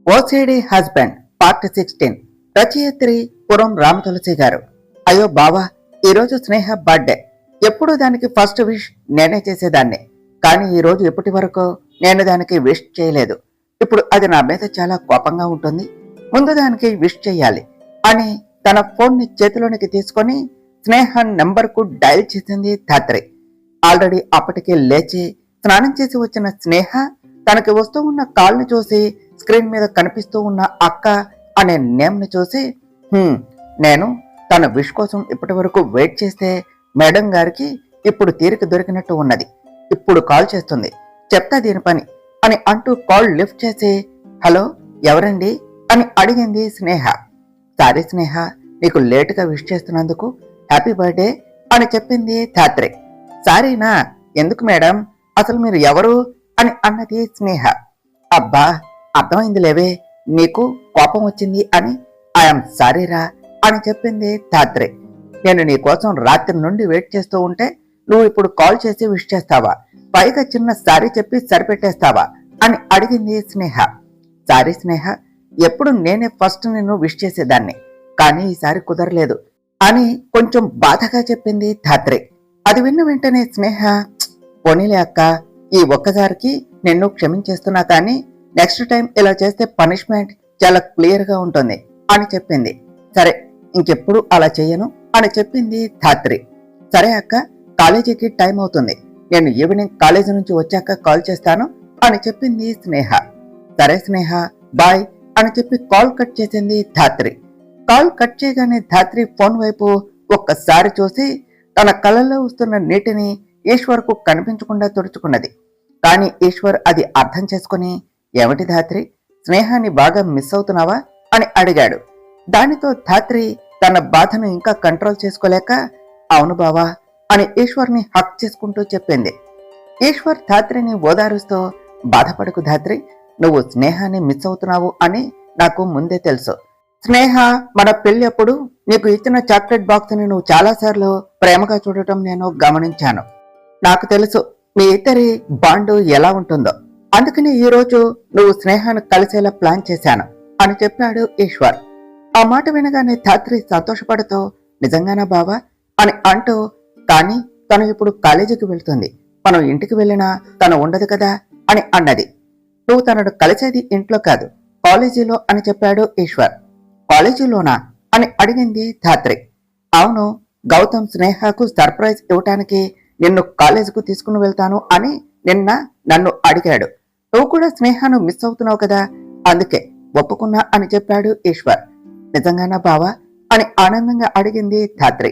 OCD husband part 16 రచయిత్రి పురం రామతులసి గారు. అయ్యో బావా, ఈరోజు స్నేహ బర్త్డే. ఎప్పుడు దానికి ఫస్ట్ విష్ నేనే చేసేదాన్ని, కానీ ఈరోజు ఇప్పటి వరకు నేను దానికి విష్ చేయలేదు. ఇప్పుడు అది నా మీద చాలా కోపంగా ఉంటుంది. ముందు దానికి విష్ చేయాలి అని తన ఫోన్ ని చేతిలోనికి తీసుకొని స్నేహ నెంబర్ కు డయల్ చేసింది ధాత్రి. ఆల్రెడీ అప్పటికే లేచి స్నానం చేసి వచ్చిన స్నేహ తనకి వస్తూ ఉన్న కాల్ ని చూసి స్క్రీన్ మీద కనిపిస్తూ ఉన్న అక్క అనే నేమ్ ని చూసి నేను తన విష్ కోసం ఇప్పటి వరకు వెయిట్ చేస్తే మేడం గారికి ఇప్పుడు తీరిక దొరికినట్టు ఉన్నది, ఇప్పుడు కాల్ చేస్తుంది, చెప్తా దీని పని అని అంటూ కాల్ లిఫ్ట్ చేసి హలో ఎవరండి అని అడిగింది స్నేహ. సారీ స్నేహ, నీకు లేటుగా విష్ చేస్తున్నందుకు హ్యాపీ బర్త్డే అని చెప్పింది ధాత్రి. సారీనా, ఎందుకు మేడం, అసలు మీరు ఎవరు అని అన్నది స్నేహ. అబ్బా అర్థమైంది లేవే, నీకు కోపం వచ్చింది అని ఐఎమ్ సారీరా అని చెప్పింది ధాత్రి. నేను నీ కోసం రాత్రి నుండి వెయిట్ చేస్తూ ఉంటే నువ్వు ఇప్పుడు కాల్ చేసి విష్ చేస్తావా, పైగా చిన్న సారీ చెప్పి సరిపెట్టేస్తావా అని అడిగింది స్నేహ. సారీ స్నేహ, ఎప్పుడు నేనే ఫస్ట్ నిన్ను విష్ చేసేదాన్ని, కానీ ఈసారి కుదరలేదు అని కొంచెం బాధగా చెప్పింది ధాత్రి. అది విన్న వెంటనే స్నేహ పోనీలే అక్క, ఈ ఒక్కసారికి నిన్ను క్షమించేస్తున్నా, కానీ నెక్స్ట్ టైం ఇలా చేస్తే పనిష్మెంట్ చాలా క్లియర్ గా ఉంటుంది అని చెప్పింది. సరే ఇంకెప్పుడు అలా చెయ్యను అని చెప్పింది ధాత్రి. సరే అక్క, కాలేజీకి టైం అవుతుంది, నేను ఈవినింగ్ కాలేజీ నుంచి వచ్చాక కాల్ చేస్తాను అని చెప్పింది స్నేహ. సరే స్నేహ బాయ్ అని చెప్పి కాల్ కట్ చేసింది ధాత్రి. కాల్ కట్ చేయగానే ధాత్రి ఫోన్ వైపు ఒక్కసారి చూసి తన కళ్ళల్లో వస్తున్న నీటిని ఈశ్వర్ కు కనిపించకుండా తుడుచుకున్నది. కానీ ఈశ్వర్ అది అర్థం చేసుకుని ఏమిటి ధాత్రి, స్నేహాన్ని బాగా మిస్ అవుతున్నావా అని అడిగాడు. దానితో ధాత్రి తన బాధను ఇంకా కంట్రోల్ చేసుకోలేక అవును బావా అని ఈశ్వర్ ని హక్ చేసుకుంటూ చెప్పింది. ఈశ్వర్ ధాత్రిని ఓదారుస్తూ బాధపడకు ధాత్రి, నువ్వు స్నేహాన్ని మిస్ అవుతున్నావు అని నాకు ముందే తెలుసు. స్నేహ మన పెళ్లి అప్పుడు నీకు ఇచ్చిన చాక్లెట్ బాక్స్ ని నువ్వు చాలా సార్లు ప్రేమగా చూడటం నేను గమనించాను. నాకు తెలుసు మీ ఇద్దరి బాండు ఎలా ఉంటుందో, అందుకని ఈ రోజు నువ్వు స్నేహాన్ని కలిసేలా ప్లాన్ చేశాను అని చెప్పాడు ఈశ్వర్. ఆ మాట వినగానే ధాత్రి సంతోషపడుతూ నిజంగానా బావా అని అంటూ, కానీ తను ఇప్పుడు కాలేజీకి వెళ్తుంది, మనం ఇంటికి వెళ్ళినా తను ఉండదు కదా అని అన్నది. నువ్వు తనను కలిసేది ఇంట్లో కాదు కాలేజీలో అని చెప్పాడు ఈశ్వర్. కాలేజీలోనా అని అడిగింది ధాత్రి. అవును, గౌతమ్ స్నేహకు సర్ప్రైజ్ ఇవ్వటానికి నిన్ను కాలేజీకు తీసుకుని వెళ్తాను అని నిన్న నన్ను అడిగాడు. నువ్వు కూడా స్నేహను మిస్ అవుతున్నావు కదా, అందుకే ఒప్పుకున్నా అని చెప్పాడు ఈశ్వర్. నిజంగానా బావా అని ఆనందంగా అడిగింది ధాత్రి.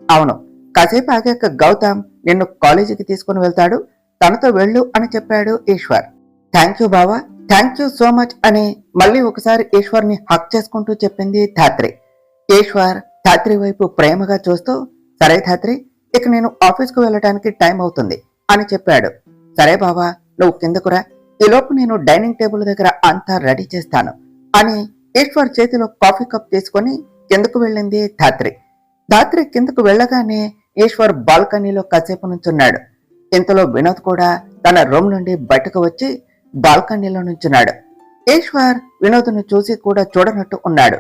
అవును, కాసేపు ఆగాక గౌతమ్ నిన్ను కాలేజీకి తీసుకుని వెళ్తాడు, తనతో వెళ్ళు అని చెప్పాడు ఈశ్వర్. థ్యాంక్ యూ బావా, థ్యాంక్ యూ సో మచ్ అని మళ్ళీ ఒకసారి ఈశ్వర్ ని హక్ చేసుకుంటూ చెప్పింది ధాత్రి. ఈశ్వర్ ధాత్రి వైపు ప్రేమగా చూస్తూ సరే ధాత్రి, ఇక నేను ఆఫీస్కు వెళ్ళడానికి టైం అవుతుంది అని చెప్పాడు. సరే బావా, నువ్వు కిందకురా, ఈలోపు నేను డైనింగ్ టేబుల్ దగ్గర అంతా రెడీ చేస్తాను అని ఈశ్వర్ చేతిలో కాఫీ కప్ తీసుకుని కిందకు వెళ్ళింది ధాత్రి. ధాత్రి కిందకు వెళ్ళగానే ఈశ్వర్ బాల్కనీలో కాసేపు నుంచున్నాడు. ఇంతలో వినోద్ కూడా తన రూమ్ నుండి బయటకు వచ్చి బాల్కనీలో నుంచున్నాడు. ఈశ్వర్ వినోద్ను చూసి కూడా చూడనట్టు ఉన్నాడు.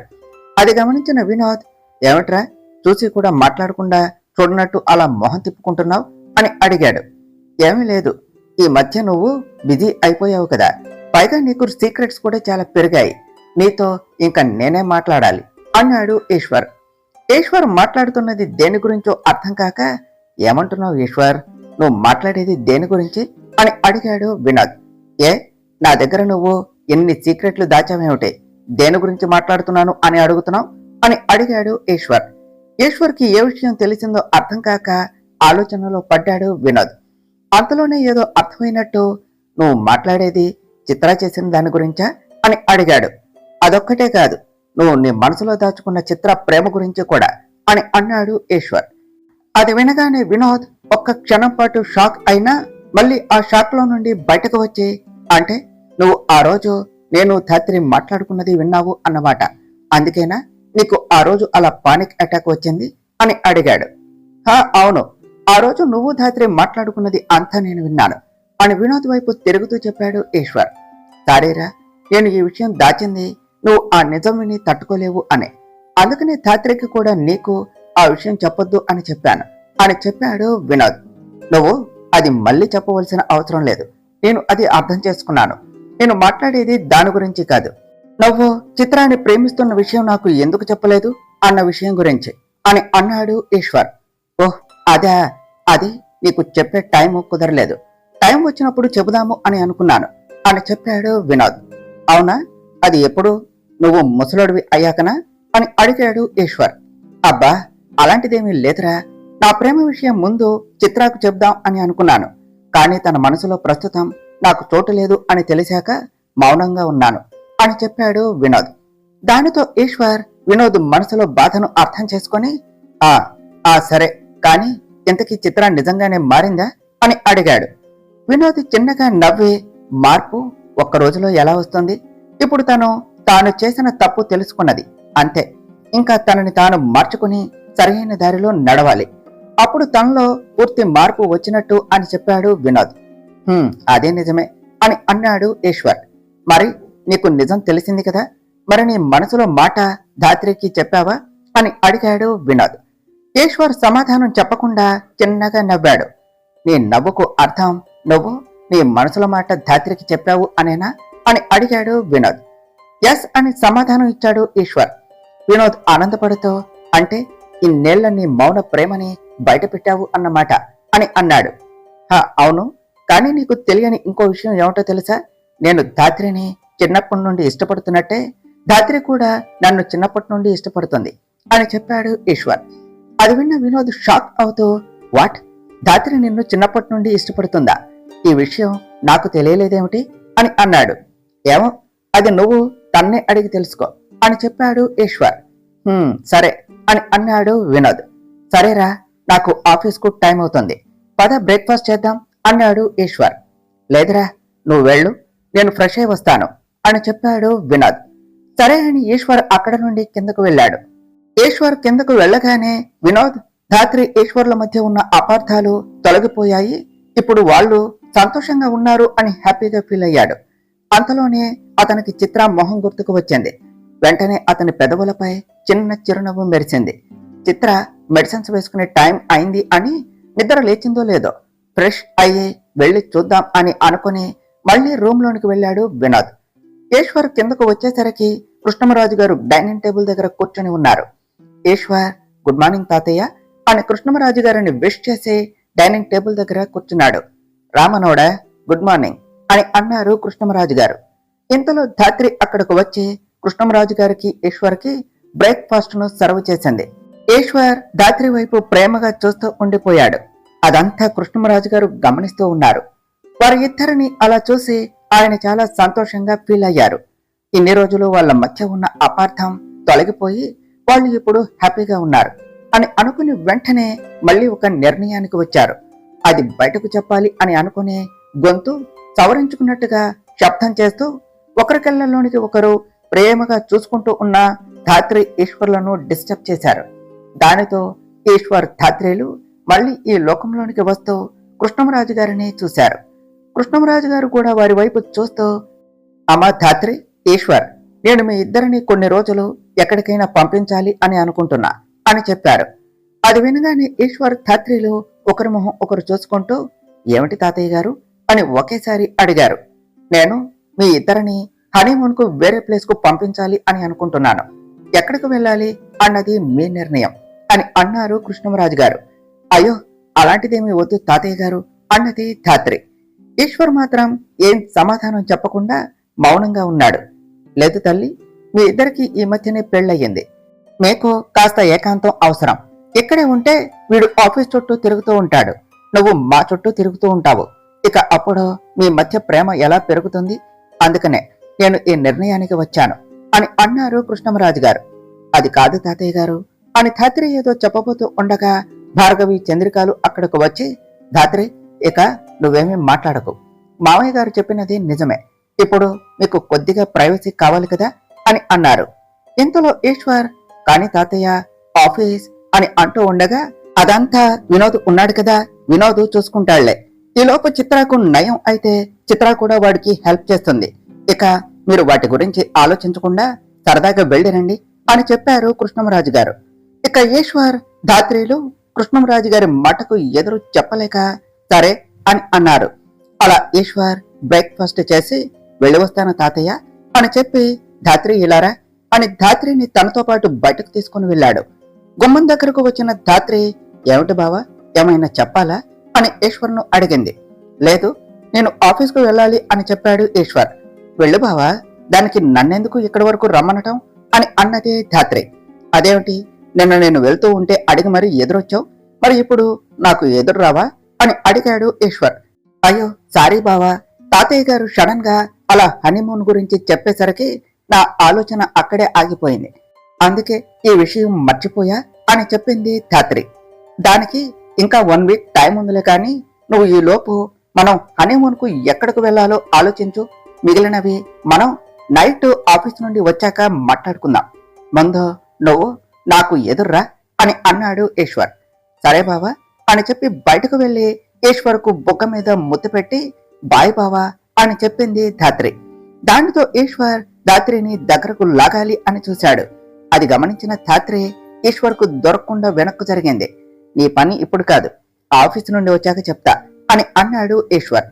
అది గమనించిన వినోద్ ఏమిట్రా, చూసి కూడా మాట్లాడకుండా చూడనట్టు అలా మొహం తిప్పుకుంటున్నావు అని అడిగాడు. ఏమీ లేదు, ఈ మధ్య నువ్వు బిజీ అయిపోయావు కదా, పైగా నీకు సీక్రెట్స్ కూడా చాలా పెరిగాయి, నీతో ఇంకా నేనే మాట్లాడాలి అన్నాడు ఈశ్వర్. ఈశ్వర్ మాట్లాడుతున్నది దేని గురించో అర్థం కాక ఏమంటున్నావు ఈశ్వర్, నువ్వు మాట్లాడేది దేని గురించి అని అడిగాడు వినోద్. ఏ నా దగ్గర నువ్వు ఎన్ని సీక్రెట్లు దాచావేమిటి, దేని గురించి మాట్లాడుతున్నాను అని అడుగుతున్నావు అని అడిగాడు ఈశ్వర్. ఈశ్వర్ కి ఏ విషయం తెలిసిందో అర్థం కాక ఆలోచనలో పడ్డాడు వినోద్. అంతలోనే ఏదో అర్థమైనట్టు నువ్వు మాట్లాడేది చిత్ర చేసిన దాని గురించా అని అడిగాడు. అదొక్కటే కాదు, నువ్వు నీ మనసులో దాచుకున్న చిత్ర ప్రేమ గురించి కూడా అని అన్నాడు ఈశ్వర్. అది వినగానే వినోద్ ఒక్క క్షణం పాటు షాక్ అయినా మళ్ళీ ఆ షాక్ లో నుండి బయటకు వచ్చి అంటే నువ్వు ఆ రోజు నేను ధాత్రి మాట్లాడుకున్నది విన్నావు అన్నమాట, అందుకేనా నీకు ఆ రోజు అలా పానిక్ అటాక్ వచ్చింది అని అడిగాడు. అవును, ఆ రోజు నువ్వు ధాత్రి మాట్లాడుకున్నది అంతా నేను విన్నాను అని వినోద్ వైపు తిరుగుతూ చెప్పాడు ఈశ్వర్. సారీరా, నేను ఈ విషయం దాచింది నువ్వు ఆ నిజం విని తట్టుకోలేవు అని. అందుకనే ధాత్రికి కూడా నీకు ఆ విషయం చెప్పొద్దు అని చెప్పాను అని చెప్పాడు వినోద్. నువ్వు అది మళ్ళీ చెప్పవలసిన అవసరం లేదు. నేను అది అర్థం చేసుకున్నాను. నేను మాట్లాడేది దాని గురించి కాదు. నువ్వు చిత్రాన్ని ప్రేమిస్తున్న విషయం నాకు ఎందుకు చెప్పలేదు అన్న విషయం గురించి అని అన్నాడు ఈశ్వర్. ఓహ్ అదే, అది నీకు చెప్పే టైం కుదరలేదు. టైం వచ్చినప్పుడు చెబుదాము అని అనుకున్నాను అని చెప్పాడు వినోద్. అవునా, అది ఎప్పుడు? నువ్వు ముసలోడివి అయ్యాకనా అని అడిగాడు ఈశ్వర్. అబ్బా అలాంటిదేమీ లేదురా. నా ప్రేమ విషయం ముందు చిత్రాకు చెప్దాం అని అనుకున్నాను. కానీ తన మనసులో ప్రస్తుతం నాకు చోటు లేదు అని తెలిసాక మౌనంగా ఉన్నాను అని చెప్పాడు వినోద్. దానితో ఈశ్వర్ వినోద్ మనసులో బాధను అర్థం చేసుకొని సరే, కానీ ఇంతకీ చిత్ర నిజంగానే మారిందా అని అడిగాడు. వినోద్ చిన్నగా నవ్వి, మార్పు ఒక్క రోజులో ఎలా వస్తుంది? ఇప్పుడు తాను చేసిన తప్పు తెలుసుకున్నది అంతే. ఇంకా తనని తాను మార్చుకుని సరైన దారిలో నడవాలి. అప్పుడు తనలో పూర్తి మార్పు వచ్చినట్టు అని చెప్పాడు వినోద్. అదే నిజమే అని అన్నాడు ఈశ్వర్. మరి నీకు నిజం తెలిసింది కదా, మరి నీ మనసులో మాట ధాత్రికి చెప్పావా అని అడిగాడు వినోద్. ఈశ్వర్ సమాధానం చెప్పకుండా చిన్నగా నవ్వాడు. నీ నవ్వుకు అర్థం నువ్వు నీ మనసులో మాట ధాత్రికి చెప్పావు అనేనా అని అడిగాడు వినోద్. ఎస్ అని సమాధానం ఇచ్చాడు ఈశ్వర్. వినోద్ ఆనందపడుతూ, అంటే ఇన్నేళ్ల నీ మౌన ప్రేమని బయట పెట్టావు అన్నమాట అని అన్నాడు. అవును, కానీ నీకు తెలియని ఇంకో విషయం ఏమిటో తెలుసా? నేను ధాత్రిని చిన్నప్పటి నుండి ఇష్టపడుతున్నట్టే ధాత్రి కూడా నన్ను చిన్నప్పటి నుండి ఇష్టపడుతుంది అని చెప్పాడు ఈశ్వర్. అది విన్న వినోద్ షాక్ అవుతూ, వాట్, ధాత్రి నిన్ను చిన్నప్పటి నుండి ఇష్టపడుతుందా? ఈ విషయం నాకు తెలియలేదేమిటి అని అన్నాడు. ఏమో, అది నువ్వు తన్నే అడిగి తెలుసుకో అని చెప్పాడు ఈశ్వర్. సరే అని అన్నాడు వినోద్. సరేరా, నాకు ఆఫీస్కు టైం అవుతుంది, పద బ్రేక్ఫాస్ట్ చేద్దాం అన్నాడు ఈశ్వర్. లేదురా, నువ్వు వెళ్ళు, నేను ఫ్రెష్ అయి వస్తాను అని చెప్పాడు వినోద్. సరే అని ఈశ్వర్ అక్కడ నుండి కిందకు వెళ్ళాడు. ఈశ్వర్ కిందకు వెళ్ళగానే వినోద్, ధాత్రి, ఈశ్వర్ల మధ్య ఉన్న అపార్థాలు తొలగిపోయాయి. ఇప్పుడు వాళ్ళు సంతోషంగా ఉన్నారు అని హ్యాపీగా ఫీల్ అయ్యాడు. అంతలోనే అతనికి చిత్ర మొహం గుర్తుకు వచ్చింది. వెంటనే అతని పెదవులపై చిన్న చిరునవ్వు మెరిసింది. చిత్ర మెడిసిన్స్ వేసుకునే టైం అయింది అని నిద్ర లేచిందో లేదో ఫ్రెష్ అయ్యి వెళ్లి చూద్దాం అని అనుకుని మళ్లీ రూమ్ లోనికి వెళ్ళాడు వినోద్. ఈశ్వర్ కిందకు వచ్చేసరికి కృష్ణమరాజు గారు డైనింగ్ టేబుల్ దగ్గర కూర్చొని ఉన్నారు. ఈశ్వర్, గుడ్ మార్నింగ్ తాతయ్య అని కృష్ణమరాజు గారిని విష్ చేసి డైనింగ్ టేబుల్ దగ్గర కూర్చున్నాడు. రామనోడా, గుడ్ మార్నింగ్ అని అన్నారు కృష్ణమరాజు గారు. ఇంతలో ధాత్రి అక్కడకు వచ్చి కృష్ణమరాజు గారికి, ఈశ్వర్కి బ్రేక్ఫాస్ట్ ను సర్వ్ చేసింది. ఈశ్వర్ ధాత్రి వైపు ప్రేమగా చూస్తూ ఉండిపోయాడు. అదంతా కృష్ణమరాజు గారు గమనిస్తూ ఉన్నారు. వారి ఇద్దరిని అలా చూసి ఆయన చాలా సంతోషంగా ఫీల్ అయ్యారు. ఇన్ని రోజులు వాళ్ళ మధ్య ఉన్న అపార్థం తొలగిపోయి వాళ్ళు ఇప్పుడు హ్యాపీగా ఉన్నారు అని అనుకుని వెంటనే మళ్ళీ ఒక నిర్ణయానికి వచ్చారు. అది బయటకు చెప్పాలి అని అనుకుని గొంతు సవరించుకున్నట్టుగా శబ్దం చేస్తూ ఒకరికెళ్లలోనికి ఒకరు ప్రేమగా చూసుకుంటూ ఉన్న ధాత్రి, ఈశ్వర్లను డిస్టర్బ్ చేశారు. దానితో ఈశ్వర్, ధాత్రిలు మళ్ళీ ఈ లోకంలోనికి వస్తూ కృష్ణమరాజు గారిని చూశారు. కృష్ణమరాజు గారు కూడా వారి వైపు చూస్తూ, అమ్మా ధాత్రి, ఈశ్వర్, నేను మీ ఇద్దరిని కొన్ని రోజులు ఎక్కడికైనా పంపించాలి అని అనుకుంటున్నా అని చెప్పారు. అది వినగానే ఈశ్వర్, ధాత్రిలు ఒకరి మొహం ఒకరు చూసుకుంటూ, ఏమిటి తాతయ్య గారు అని ఒకేసారి అడిగారు. నేను మీ ఇద్దరిని హనీమూన్ కు వేరే ప్లేస్ కు పంపించాలి అని అనుకుంటున్నాను. ఎక్కడికి వెళ్ళాలి అన్నది మీ నిర్ణయం అని అన్నారు కృష్ణమరాజు గారు. అయ్యో, అలాంటిదేమీ వద్దు తాతయ్య గారు అన్నది ధాత్రి. ఈశ్వర్ మాత్రం ఏం సమాధానం చెప్పకుండా మౌనంగా ఉన్నాడు. లేదు తల్లి, మీ ఇద్దరికి ఈ మధ్యనే పెళ్ళయ్యింది. మీకు కాస్త ఏకాంతం అవసరం. ఇక్కడే ఉంటే వీడు ఆఫీస్ చుట్టూ తిరుగుతూ ఉంటాడు, నువ్వు మా చుట్టూ తిరుగుతూ ఉంటావు. ఇక అప్పుడు మీ మధ్య ప్రేమ ఎలా పెరుగుతుంది? అందుకనే నేను ఈ నిర్ణయానికి వచ్చాను అని అన్నారు కృష్ణమరాజు గారు. అది కాదు తాతయ్య గారు అని ధాత్రి ఏదో చెప్పబోతూ ఉండగా భార్గవి, చంద్రికాలు అక్కడకు వచ్చి, ధాత్రి, ఇక నువ్వేమీ మాట్లాడకు. మామయ్య గారు చెప్పినది నిజమే. ఇప్పుడు మీకు కొద్దిగా ప్రైవసీ కావాలి కదా అని అన్నారు. ఇంతలో ఈశ్వర్, కాని తాతయ్య, ఆఫీస్ అని అంటూ ఉండగా, అదంతా వినోద్ ఉన్నాడు కదా, వినోద్ చూసుకుంటాళ్లే. ఈలోపు చిత్రకు నయం అయితే చిత్ర కూడా వాడికి హెల్ప్ చేస్తుంది. ఇక మీరు వాటి గురించి ఆలోచించకుండా సరదాగా వెళ్ళిరండి అని చెప్పారు కృష్ణంరాజు గారు. ఇక ఈశ్వర్, ధాత్రిలు కృష్ణంరాజు గారి మాటకు ఎదురు చెప్పలేక సరే అని అన్నారు. అలా ఈశ్వర్ బ్రేక్ఫాస్ట్ చేసి వెళ్ళి వస్తాను తాతయ్య అని చెప్పి ధాత్రి ఇలారా అని ధాత్రిని తనతో పాటు బయటకు తీసుకుని వెళ్ళాడు. గుమ్మం దగ్గరకు వచ్చిన ధాత్రి, ఏమిటి బావా, ఏమైనా చెప్పాలా అని ఈశ్వర్ను అడిగింది. లేదు, నేను ఆఫీస్కు వెళ్ళాలి అని చెప్పాడు ఈశ్వర్. వెళ్ళు బావా, దానికి నన్నెందుకు ఇక్కడి వరకు రమ్మనటం అని అన్నదే ధాత్రి. అదేమిటి, నిన్న నేను వెళ్తూ ఉంటే అడిగి మరి ఎదురొచ్చావు, మరి ఇప్పుడు నాకు ఎదురు రావా అని అడిగాడు ఈశ్వర్. అయ్యో సారీ బావా, తాతయ్య గారు సడన్ గా అలా హనీమూన్ గురించి చెప్పేసరికి నా ఆలోచన అక్కడే ఆగిపోయింది, అందుకే ఈ విషయం మర్చిపోయా అని చెప్పింది ధాత్రి. దానికి ఇంకా 1 వీక్ టైం ఉందిలే, కానీ నువ్వు ఈ లోపు మనం హనీమూన్ కు ఎక్కడికి వెళ్లాలో ఆలోచించు, మిగిలినవి మనం నైట్ ఆఫీస్ నుండి వచ్చాక మాట్లాడుకుందాం, ముందు నువ్వు నాకు ఎదుర్రా అని అన్నాడు ఈశ్వర్. సరే బావా అని చెప్పి బయటకు వెళ్లి ఈశ్వర్ కు బుగ్గ మీద ముద్దు పెట్టి బాయ్ బావా అని చెప్పింది ధాత్రి. దానితో ఈశ్వర్ ధాత్రిని దగ్గరకు లాగాలి అని చూశాడు. అది గమనించిన ధాత్రి ఈశ్వర్ కు దొరకకుండా వెనక్కు జరిగింది. నీ పని ఇప్పుడు కాదు, ఆఫీసు నుండి వచ్చాక చెప్తా అని అన్నాడు ఈశ్వర్.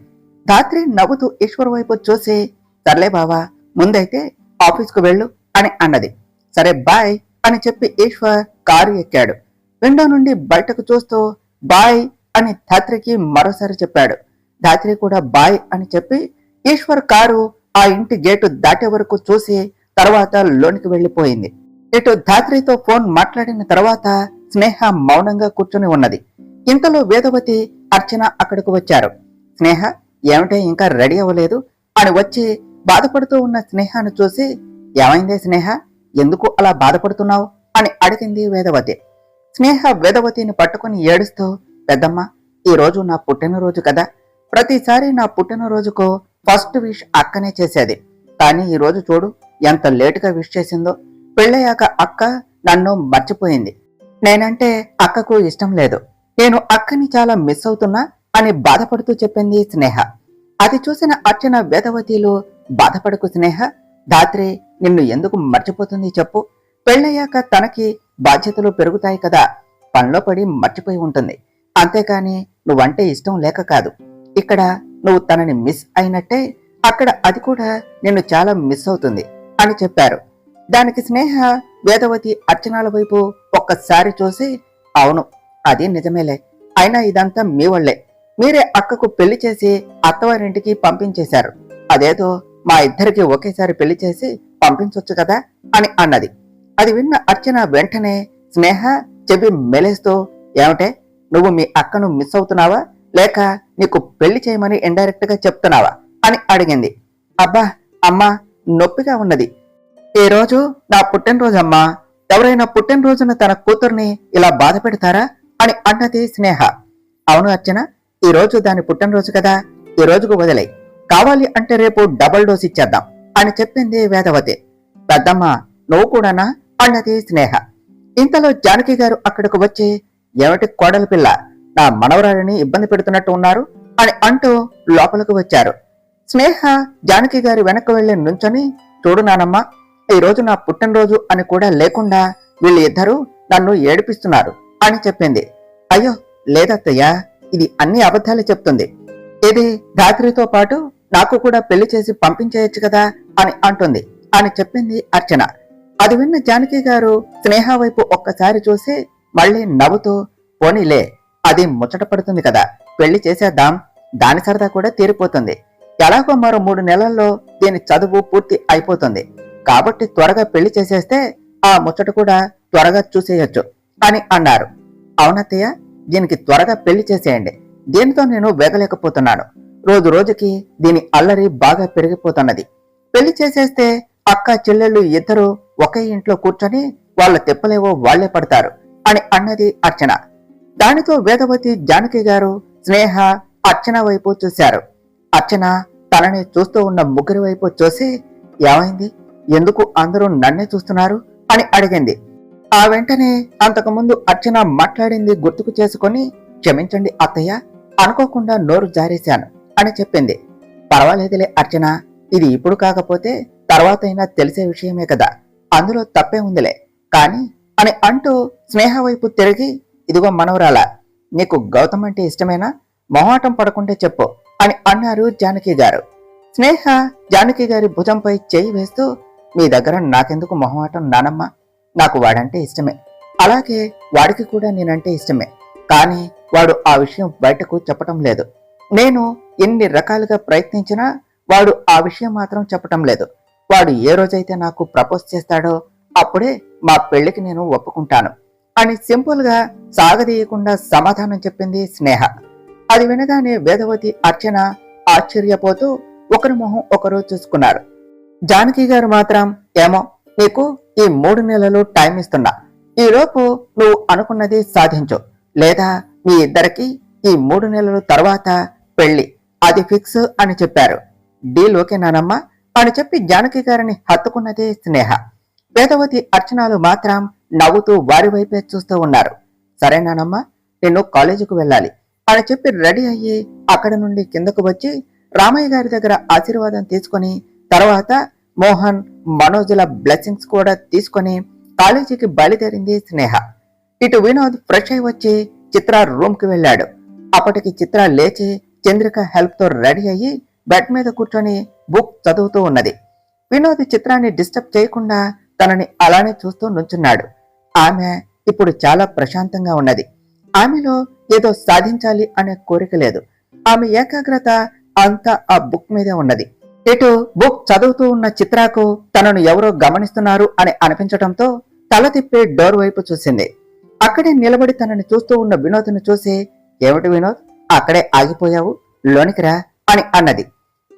ధాత్రి నవ్వుతూ ఈశ్వర్ వైపు చూసి సర్లే బావా, ముందైతే ఆఫీస్కు వెళ్ళు అని అన్నది. సరే బాయ్ అని చెప్పి ఈశ్వర్ కారు ఎక్కాడు. విండో నుండి బయటకు చూస్తూ బాయ్ అని ధాత్రికి మరోసారి చెప్పాడు. ధాత్రి కూడా బాయ్ అని చెప్పి ఈశ్వర్ కారు ఆ ఇంటి గేటు దాటే వరకు చూసి తర్వాత లోనికి వెళ్లిపోయింది. ఇటు ధాత్రితో ఫోన్ మాట్లాడిన తర్వాత స్నేహ మౌనంగా కూర్చుని ఉన్నది. ఇంతలో వేదవతి, అర్చన అక్కడికి వచ్చారు. స్నేహ, ఏమిటే ఇంకా రెడీ అవ్వలేదు అని వచ్చి బాధపడుతూ ఉన్న స్నేహను చూసి, ఏమైందే స్నేహ, ఎందుకు అలా బాధపడుతున్నావు అని అడిగింది వేదవతి. స్నేహ వేదవతిని పట్టుకుని ఏడుస్తూ, పెద్దమ్మ, ఈ రోజు నా పుట్టినరోజు కదా, ప్రతిసారి నా పుట్టినరోజుకు ఫస్ట్ విష్ అక్కనే చేసేది, కానీ ఈ రోజు చూడు ఎంత లేటుగా విష్ చేసిందో, పెళ్ళయ్యాక అక్క నన్ను మర్చిపోయింది, నేనంటే అక్కకు ఇష్టం లేదు, నేను అక్కని చాలా మిస్ అవుతున్నా అని బాధపడుతూ చెప్పింది స్నేహ. అది చూసిన అర్చన, వేదవతిలు, బాధపడకు స్నేహ, ధాత్రి నిన్ను ఎందుకు మర్చిపోతుంది చెప్పు, పెళ్ళయ్యాక తనకి బాధ్యతలు పెరుగుతాయి కదా, పనిలో పడి మర్చిపోయి ఉంటుంది, అంతేకాని నువ్వంటే ఇష్టం లేక కాదు, ఇక్కడ నువ్వు తనని మిస్ అయినట్టే అక్కడ అది కూడా నిన్ను చాలా మిస్ అవుతుంది అని చెప్పారు. దానికి స్నేహ వేదవతి అర్చనల వైపు ఒక్కసారి చూసి, అవును అది నిజమేలే, అయినా ఇదంతా మీ వల్లే, మీరే అక్కకు పెళ్లి చేసి అత్తవారింటికి పంపించేశారు, అదేదో మా ఇద్దరికి ఒకేసారి పెళ్లి చేసి పంపించొచ్చు కదా అని అన్నది. అది విన్న అర్చన వెంటనే స్నేహ చెవి మెలేస్తూ, ఏమిటే నువ్వు మీ అక్కను మిస్ అవుతున్నావా, లేక నీకు పెళ్లి చేయమని ఇండైరెక్ట్ గా చెప్తున్నావా అని అడిగింది. అబ్బా అమ్మా, నొప్పిగా ఉన్నది, ఈ రోజు నా పుట్టినరోజు అమ్మా, ఎవరైనా పుట్టినరోజున తన కూతుర్ని ఇలా బాధ పెడతారా అని అన్నది స్నేహ. అవును అర్చన, ఈ రోజు దాని పుట్టినరోజు కదా, ఈ రోజుకు వదిలే, కావాలి అంటే రేపు డబుల్ డోస్ ఇచ్చేద్దాం అని చెప్పింది వేదవతి. పెద్దమ్మ నువ్వు కూడానా అన్నది స్నేహ. ఇంతలో జానకి గారు అక్కడికి వచ్చి, ఏమిటి కోడల పిల్ల, నా మనవరాలిని ఇబ్బంది పెడుతున్నట్టు ఉన్నారు అని అంటూ లోపలికి వచ్చారు. స్నేహ జానకి గారి వెనక్కి వెళ్లి నుంచొని, చూడు నానమ్మ, ఈ రోజు నా పుట్టినరోజు అని కూడా లేకుండా వీళ్ళు ఇద్దరూ నన్ను ఏడిపిస్తున్నారు అని చెప్పింది. అయ్యో లేదత్తయ్యా, ఇది అన్ని అబద్ధాలు చెప్తుంది, ఇది ధాత్రితో పాటు నాకు కూడా పెళ్లి చేసి పంపించేయచ్చు కదా అని అంటుంది అని చెప్పింది అర్చన. అది విన్న జానకి గారు స్నేహ వైపు ఒక్కసారి చూసి మళ్ళీ నవ్వుతూ, పోనీలే, అది ముచ్చట పడుతుంది కదా, పెళ్లి చేసేద్దాం, దాని సరదా కూడా తీరిపోతుంది, ఎలాగో మరో 3 నెలల్లో దీని చదువు పూర్తి అయిపోతుంది, కాబట్టి త్వరగా పెళ్లి చేసేస్తే ఆ ముచ్చట కూడా త్వరగా చూసేయొచ్చు అని అన్నారు. అవునత్తయ్య, దీనికి త్వరగా పెళ్లి చేసేయండి, దీనితో నేను వేగలేకపోతున్నాను, రోజు రోజుకి దీని అల్లరి బాగా పెరిగిపోతున్నది, పెళ్లి చేసేస్తే అక్క చెల్లెళ్ళు ఇద్దరు ఒకే ఇంట్లో కూర్చొని వాళ్ళ తెప్పలేవో వాళ్లే పడతారు అని అన్నది అర్చన. దానితో వేదవతి, జానకి గారు స్నేహ అర్చన వైపు చూశారు. అర్చన తనని చూస్తూ ఉన్న ముగ్గురి వైపు చూసి, ఏమైంది, ఎందుకు అందరూ నన్నే చూస్తున్నారు అని అడిగింది. ఆ వెంటనే అంతకుముందు అర్చన మాట్లాడింది గుర్తుకు చేసుకుని, క్షమించండి అత్తయ్య, అనుకోకుండా నోరు జారేశాను అని చెప్పింది. పర్వాలేదులే అర్చన, ఇది ఇప్పుడు కాకపోతే తర్వాత అయినా తెలిసే విషయమే కదా, అందులో తప్పే ఉందిలే కానీ అని అంటూ స్నేహ వైపు తిరిగి, ఇదిగో మనవరాలా, నీకు గౌతమ్ అంటే ఇష్టమేనా? మొహాటం పడకుంటే చెప్పు అని అన్నారు జానకి గారు. స్నేహ జానకి గారి భుజంపై చేయి వేస్తూ, మీ దగ్గర నాకెందుకు మొహమాటం నానమ్మ, నాకు వాడంటే ఇష్టమే, అలాగే వాడికి కూడా నేనంటే ఇష్టమే, కానీ వాడు ఆ విషయం బయటకు చెప్పటం లేదు. నేను ఎన్ని రకాలుగా ప్రయత్నించినా వాడు ఆ విషయం మాత్రం చెప్పటం లేదు. వాడు ఏ రోజైతే నాకు ప్రపోజ్ చేస్తాడో అప్పుడే మా పెళ్లికి నేను ఒప్పుకుంటాను అని సింపుల్ గా సాగదీయకుండా సమాధానం చెప్పింది స్నేహ. అది వినగానే వేదవతి, అర్చన ఆశ్చర్యపోతూ ఒకరి మొహం ఒకరు చూసుకున్నారు. జానకి గారు మాత్రం, ఏమో, నీకు ఈ 3 నెలలు టైం ఇస్తున్నా, ఈలోపు నువ్వు అనుకున్నది సాధించు, లేదా మీ ఇద్దరికి ఈ 3 నెలల తర్వాత పెళ్లి, అది ఫిక్స్ అని చెప్పారు. డీల్ ఓకేనానమ్మా అని చెప్పి జానకి గారిని హత్తుకున్నదే స్నేహ. వేదవతి, అర్చనలు మాత్రం నవ్వుతూ వారి వైపే చూస్తూ ఉన్నారు. సరేనానమ్మా, నేను కాలేజీకి వెళ్ళాలి అని చెప్పి రెడీ అయ్యి అక్కడి నుండి కిందకు వచ్చి రామయ్య గారి దగ్గర ఆశీర్వాదం తీసుకొని, తర్వాత మోహన్, మనోజుల బ్లెస్సింగ్స్ కూడా తీసుకొని కాలేజీకి బయలుదేరింది స్నేహ. ఇటు వినోద్ ఫ్రెష్ అయి వచ్చి చిత్ర రూమ్ కి వెళ్ళాడు. అప్పటికి చిత్ర లేచి చంద్రిక హెల్ప్ తో రెడీ అయ్యి బెడ్ మీద కూర్చొని బుక్ చదువుతూ ఉన్నది. వినోద్ చిత్రాన్ని డిస్టర్బ్ చేయకుండా తనని అలానే చూస్తూ నుంచున్నాడు. ఆమె ఇప్పుడు చాలా ప్రశాంతంగా ఉన్నది. ఆమెలో ఏదో సాధించాలి అనే కోరిక లేదు. ఆమె ఏకాగ్రత అంతా ఆ బుక్ మీదే ఉన్నది. ఇటు బుక్ చదువుతూ ఉన్న చిత్రకు తనను ఎవరో గమనిస్తున్నారు అని అనిపించటంతో తల తిప్పి డోర్ వైపు చూసింది. అక్కడే నిలబడి తనని చూస్తూ ఉన్న వినోద్ను చూసి, ఏమిటి వినోద్, అక్కడే ఆగిపోయావు, లోనికి రా అని అన్నది.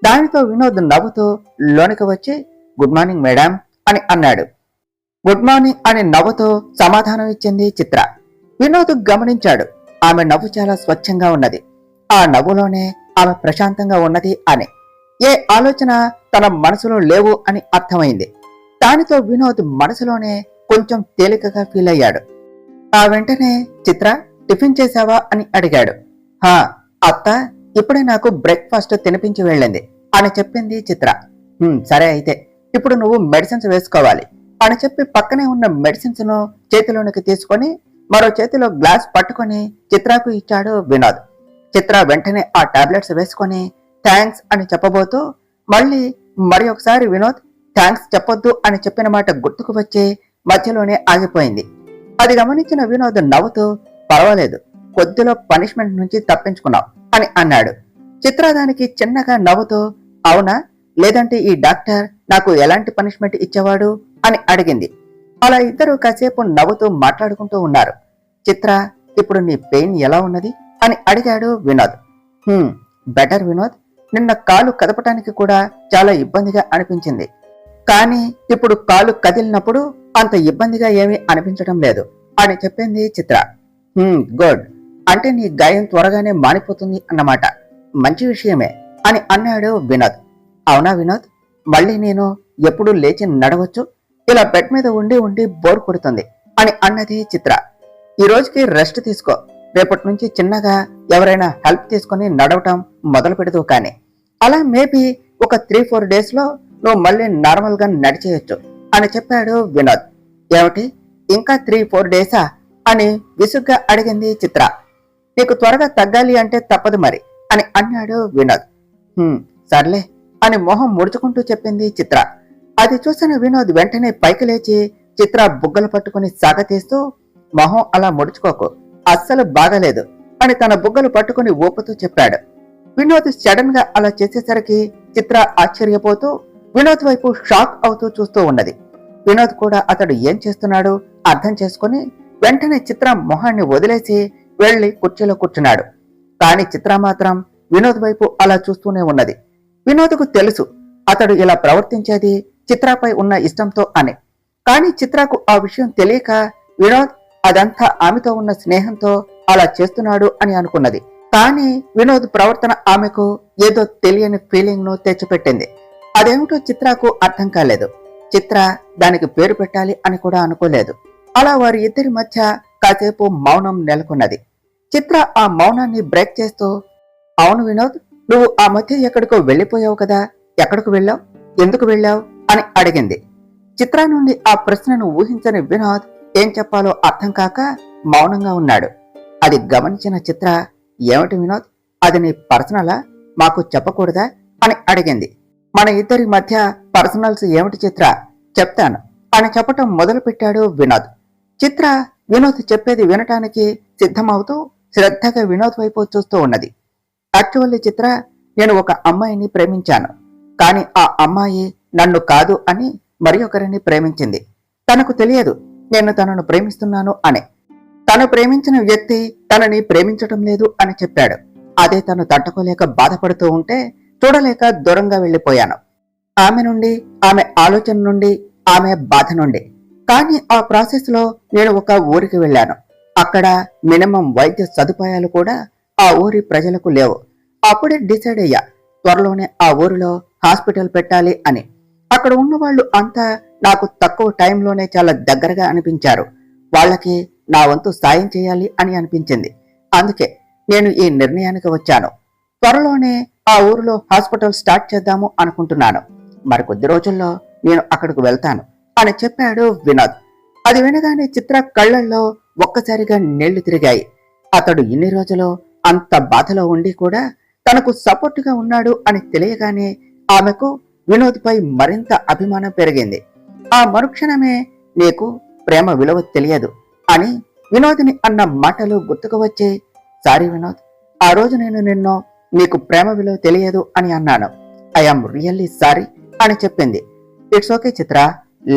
దానితో వినోద్ నవ్వుతూ లోనికి వచ్చి, గుడ్ మార్నింగ్ మేడం అని అన్నాడు. గుడ్ మార్నింగ్ అని నవ్వుతూ సమాధానం ఇచ్చింది చిత్ర. వినోద్ గమనించాడు, ఆమె నవ్వు చాలా స్వచ్ఛంగా ఉన్నది. ఆ నవ్వులోనే ఆమె ప్రశాంతంగా ఉన్నది అని, ఏ ఆలోచన తన మనసులో లేవు అని అర్థమైంది. దానితో వినోద్ మనసులోనే కొంచెం తేలికగా ఫీల్ అయ్యాడు. ఆ వెంటనే, చిత్ర, టిఫిన్ చేశావా అని అడిగాడు. హా అత్త, ఇప్పుడే నాకు బ్రేక్ఫాస్ట్ తినిపించి వెళ్ళింది అని చెప్పింది చిత్ర. సరే అయితే ఇప్పుడు నువ్వు మెడిసిన్స్ వేసుకోవాలి అని చెప్పి పక్కనే ఉన్న మెడిసిన్స్ ను చేతిలోనికి తీసుకొని మరో చేతిలో గ్లాస్ పట్టుకొని చిత్రకు ఇచ్చాడు వినోద్. చిత్ర వెంటనే ఆ టాబ్లెట్స్ వేసుకొని థ్యాంక్స్ అని చెప్పబోతూ మళ్ళీ మరి ఒకసారి వినోద్ థ్యాంక్స్ చెప్పొద్దు అని చెప్పిన మాట గుర్తుకు వచ్చి మధ్యలోనే ఆగిపోయింది. అది గమనించిన వినోద్ నవ్వుతూ, పర్వాలేదు, కొద్దిలో పనిష్మెంట్ నుంచి తప్పించుకున్నావు అని అన్నాడు. చిత్ర దానికి చిన్నగా నవ్వుతూ, అవునా, లేదంటే ఈ డాక్టర్ నాకు ఎలాంటి పనిష్మెంట్ ఇచ్చేవాడు అని అడిగింది. అలా ఇద్దరు కాసేపు నవ్వుతూ మాట్లాడుకుంటూ ఉన్నారు. చిత్ర, ఇప్పుడు నీ పెయిన్ ఎలా ఉన్నది అని అడిగాడు వినోద్. బెటర్ వినోద్, నిన్న కాలు కదపటానికి కూడా చాలా ఇబ్బందిగా అనిపించింది, కానీ ఇప్పుడు కాలు కదిలినప్పుడు అంత ఇబ్బందిగా ఏమీ అనిపించడం లేదు అని చెప్పింది చిత్ర. గుడ్, అంటే నీ గాయం త్వరగానే మానిపోతుంది అన్నమాట, మంచి విషయమే అని అన్నాడు వినోద్. అవునా వినోద్, మళ్ళీ నేను ఎప్పుడు లేచి నడవచ్చు, ఇలా బెడ్ మీద ఉండి ఉండి బోర్ కొడుతుంది అని అన్నది చిత్ర. ఈ రోజుకి రెస్ట్ తీసుకో, రేపటి నుంచి చిన్నగా ఎవరైనా హెల్ప్ తీసుకుని నడవటం మొదలు పెడదు, కానీ అలా మేబీ ఒక 3-4 డేస్ లో నువ్వు మళ్ళీ నార్మల్ గా నడిచేయచ్చు అని చెప్పాడు వినోద్. ఏమిటి, ఇంకా 3-4 డేసా అని విసుగ్గా అడిగింది చిత్ర. నీకు త్వరగా తగ్గాలి అంటే తప్పదు మరి అని అన్నాడు వినోద్. సర్లే అని మొహం ముడుచుకుంటూ చెప్పింది చిత్ర. అది చూసిన వినోద్ వెంటనే పైకి లేచి చిత్ర బుగ్గలు పట్టుకుని సాగతీస్తూ, మొహం అలా ముడుచుకోకు, అస్సలు బాగలేదు అని తన బుగ్గలు పట్టుకుని ఊపుతూ చెప్పాడు. వినోద్ సడన్ గా అలా చేసేసరికి చిత్ర ఆశ్చర్యపోతూ వినోద్ వైపు షాక్ అవుతూ చూస్తూ ఉన్నది. వినోద్ కూడా అతడు ఏం చేస్తున్నాడు అర్థం చేసుకుని వెంటనే చిత్ర మొహాన్ని వదిలేసి వెళ్లి కుర్చీలో కూర్చున్నాడు. కాని చిత్ర మాత్రం వినోద్ వైపు అలా చూస్తూనే ఉన్నది. వినోద్కు తెలుసు అతడు ఇలా ప్రవర్తించేది చిత్రపై ఉన్న ఇష్టంతో అని. కాని చిత్రకు ఆ విషయం తెలియక వినోద్ అదంతా ఆమెతో ఉన్న స్నేహంతో అలా చేస్తున్నాడు అని అనుకున్నది. కానీ వినోద్ ప్రవర్తన ఆమెకు ఏదో తెలియని ఫీలింగ్ ను తెచ్చిపెట్టింది. అదేమిటో చిత్రకు అర్థం కాలేదు. చిత్ర దానికి పేరు పెట్టాలి అని కూడా అనుకోలేదు. అలా వారి ఇద్దరి మధ్య కాసేపు మౌనం నెలకొన్నది. చిత్ర ఆ మౌనాన్ని బ్రేక్ చేస్తూ, అవును వినోద్, నువ్వు ఆ మధ్య ఎక్కడికో వెళ్ళిపోయావు కదా, ఎక్కడికి వెళ్ళావు, ఎందుకు వెళ్ళావు అని అడిగింది. చిత్ర నుండి ఆ ప్రశ్నను ఊహించని వినోద్ ఏం చెప్పాలో అర్థం కాక మౌనంగా ఉన్నాడు. అది గమనించిన చిత్ర, ఏమిటి వినోద్, అది నీ పర్సనలా, మాకు చెప్పకూడదా అని అడిగింది. మన ఇద్దరి మధ్య పర్సనల్స్ ఏమిటి చిత్ర, చెప్తాను అని చెప్పటం మొదలుపెట్టాడు వినోద్. చిత్ర వినోద్ చెప్పేది వినటానికి సిద్ధమవుతూ శ్రద్ధగా వినోద్ వైపు చూస్తూ ఉన్నది. యాక్చువల్లీ చిత్ర, నేను ఒక అమ్మాయిని ప్రేమించాను. కానీ ఆ అమ్మాయి నన్ను కాదు అని మరి ఒకరిని ప్రేమించింది. తనకు తెలియదు నేను తనను ప్రేమిస్తున్నాను అని. తను ప్రేమించిన వ్యక్తి తనని ప్రేమించటం లేదు అని చెప్పాడు. అదే తను తట్టుకోలేక బాధపడుతూ ఉంటే చూడలేక దూరంగా వెళ్ళిపోయాను. ఆమె నుండి, ఆమె ఆలోచన నుండి, ఆమె బాధ నుండి. కానీ ఆ ప్రాసెస్ లో నేను ఒక ఊరికి వెళ్ళాను. అక్కడ మినిమం వైద్య సదుపాయాలు కూడా ఆ ఊరి ప్రజలకు లేవు. అప్పుడే డిసైడ్ అయ్యా, త్వరలోనే ఆ ఊరిలో హాస్పిటల్ పెట్టాలి అని. అక్కడ ఉన్న వాళ్ళు అంతా నాకు తక్కువ టైంలోనే చాలా దగ్గరగా అనిపించారు. వాళ్ళకి నా వంతు సాయం చేయాలి అని అనిపించింది. అందుకే నేను ఈ నిర్ణయానికి వచ్చాను. త్వరలోనే ఆ ఊరిలో హాస్పిటల్ స్టార్ట్ చేద్దాము అనుకుంటున్నాను. మరికొద్ది రోజుల్లో నేను అక్కడికి వెళ్తాను అని చెప్పాడు వినోద్. అది వినగానే చిత్ర కళ్ళల్లో ఒక్కసారిగా నీళ్లు తిరిగాయి. అతడు ఇన్ని రోజులు అంత బాధలో ఉండి కూడా తనకు సపోర్టుగా ఉన్నాడు అని తెలియగానే ఆమెకు వినోద్ పై మరింత అభిమానం పెరిగింది. ఆ మరుక్షణమే, నీకు ప్రేమ విలువ తెలియదు అని వినోద్ని అన్న మాటలు గుర్తుకు వచ్చి, సారీ వినోద్, ఆ రోజు నేను నిన్ను నీకు ప్రేమ విలువ తెలియదు అని అన్నాను. ఐఆమ్ రియల్లీ సారీ అని చెప్పింది. It's okay Chitra,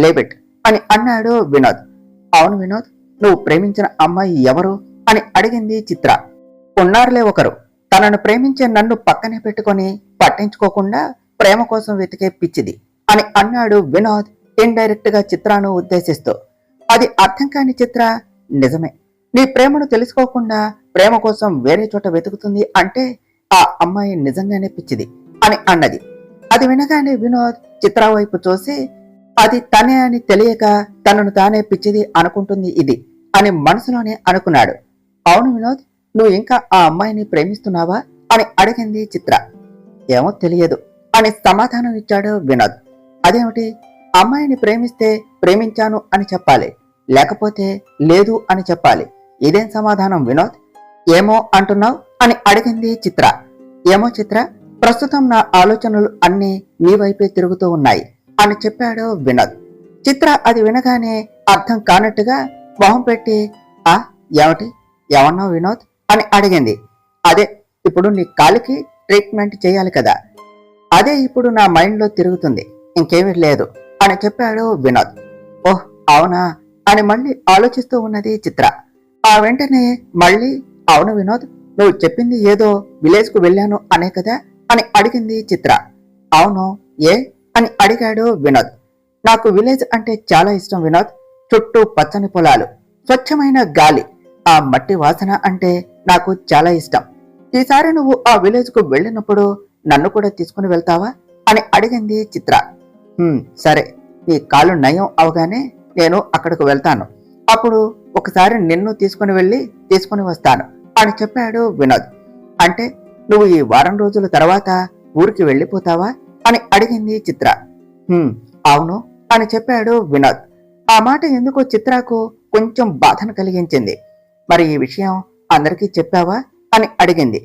leave it అని అన్నాడు వినోద్. అవును వినోద్, నువ్వు ప్రేమించిన అమ్మాయి ఎవరు అని అడిగింది చిత్ర. ఉన్నారులే ఒకరు, తనను ప్రేమించే నన్ను పక్కనే పెట్టుకొని పట్టించుకోకుండా ప్రేమ కోసం వెతికే పిచ్చిది అని అన్నాడు వినోద్ ఇండైరెక్ట్ గా చిత్రాను ఉద్దేశిస్తూ. అది అర్థం కాని చిత్ర, నిజమే, నీ ప్రేమను తెలుసుకోకుండా ప్రేమ కోసం వేరే చోట వెతుకుతుంది అంటే ఆ అమ్మాయి నిజంగానే పిచ్చిది అని అన్నది. అది వినగానే వినోద్ చిత్ర వైపు చూసి, అది తనే అని తెలియక తనను తానే పిచ్చిది అనుకుంటుంది ఇది అని మనసులోనే అనుకున్నాడు. అవును వినోద్, నువ్వు ఇంకా ఆ అమ్మాయిని ప్రేమిస్తున్నావా అని అడిగింది చిత్ర. ఏమో తెలియదు అని సమాధానం ఇచ్చాడు వినోద్. అదేమిటి, అమ్మాయిని ప్రేమిస్తే ప్రేమించాను అని చెప్పాలి, లేకపోతే లేదు అని చెప్పాలి. ఇదేం సమాధానం వినోద్? ఏమో అంటున్నావు అని అడిగింది చిత్ర. ఏమో చిత్ర, ప్రస్తుతం నా ఆలోచనలు అన్నీ నీ వైపే తిరుగుతూ ఉన్నాయి అని చెప్పాడు వినోద్. చిత్ర అది వినగానే అర్థం కానట్టుగా మొహం పెట్టి, ఆ ఏమిటి, ఏమన్నావు వినోద్ అని అడిగింది. అదే, ఇప్పుడు నీ కాలికి ట్రీట్మెంట్ చేయాలి కదా, అదే ఇప్పుడు నా మైండ్లో తిరుగుతుంది, ఇంకేమీ లేదు అని చెప్పాడు వినోద్. ఓహ్ అవునా అని మళ్ళీ ఆలోచిస్తూ ఉన్నది చిత్ర. ఆ వెంటనే మళ్ళీ, అవును వినోద్, నువ్వు చెప్పింది ఏదో విలేజ్ కు వెళ్ళాను అనే కదా అని అడిగింది చిత్ర. అవును, ఏ అని అడిగాడు వినోద్. నాకు విలేజ్ అంటే చాలా ఇష్టం వినోద్. చుట్టూ పచ్చని పొలాలు, స్వచ్ఛమైన గాలి, ఆ మట్టి వాసన అంటే నాకు చాలా ఇష్టం. ఈసారి నువ్వు ఆ విలేజ్ కు వెళ్ళినప్పుడు నన్ను కూడా తీసుకుని వెళ్తావా అని అడిగింది చిత్ర. సరే, నీ కాలు నయం అవగానే నేను అక్కడికి వెళ్తాను. అప్పుడు ఒకసారి నిన్ను తీసుకుని వెళ్ళి తీసుకుని వస్తాను అని చెప్పాడు వినోద్. అంటే నువ్వు ఈ వారం రోజుల తర్వాత ఊరికి వెళ్ళిపోతావా అని అడిగింది చిత్ర. అవును అని చెప్పాడు వినోద్. ఆ మాట ఎందుకో చిత్రకు కొంచెం బాధను కలిగించింది. మరి ఈ విషయం అందరికీ చెప్పావా అని అడిగింది.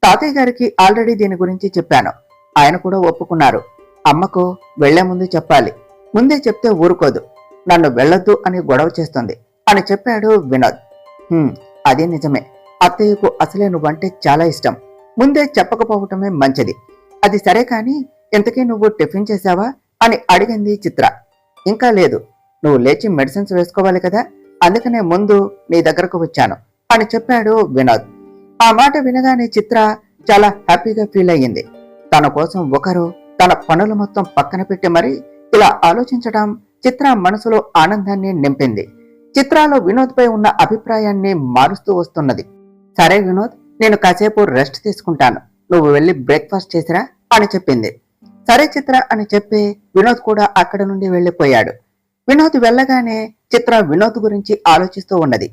తాతయ్య గారికి ఆల్రెడీ దీని గురించి చెప్పాను, ఆయన కూడా ఒప్పుకున్నారు. అమ్మకు వెళ్లే ముందు చెప్పాలి, ముందే చెప్తే ఊరుకోదు, నన్ను వెళ్ళొద్దు అని గొడవ చేస్తుంది అని చెప్పాడు వినోద్. అదే నిజమే, అత్తయ్యకు అసలే నువ్వంటే చాలా ఇష్టం, ముందే చెప్పకపోవటమే మంచిది. అది సరే కాని ఇంతకీ నువ్వు టిఫిన్ చేశావా అని అడిగింది చిత్ర. ఇంకా లేదు, నువ్వు లేచి మెడిసిన్స్ వేసుకోవాలి కదా, అందుకనే ముందు నీ దగ్గరకు వచ్చాను అని చెప్పాడు వినోద్. ఆ మాట వినగానే చిత్ర చాలా హ్యాపీగా ఫీల్ అయ్యింది. తన కోసం ఒకరు తన పనులు మొత్తం పక్కన పెట్టి మరి ఇలా ఆలోచించడం చిత్ర మనసులో ఆనందాన్ని నింపింది. చిత్రాలో వినోద్ పై ఉన్న అభిప్రాయాన్ని మారుస్తూ వస్తున్నది. సరే వినోద్, నేను కాసేపు రెస్ట్ తీసుకుంటాను, నువ్వు వెళ్ళి బ్రేక్ఫాస్ట్ చేసిరా అని చెప్పింది. సరే చిత్ర అని చెప్పి వినోద్ కూడా అక్కడ నుండి వెళ్ళిపోయాడు. వినోద్ వెళ్ళగానే చిత్ర వినోద్ గురించి ఆలోచిస్తూ ఉన్నది.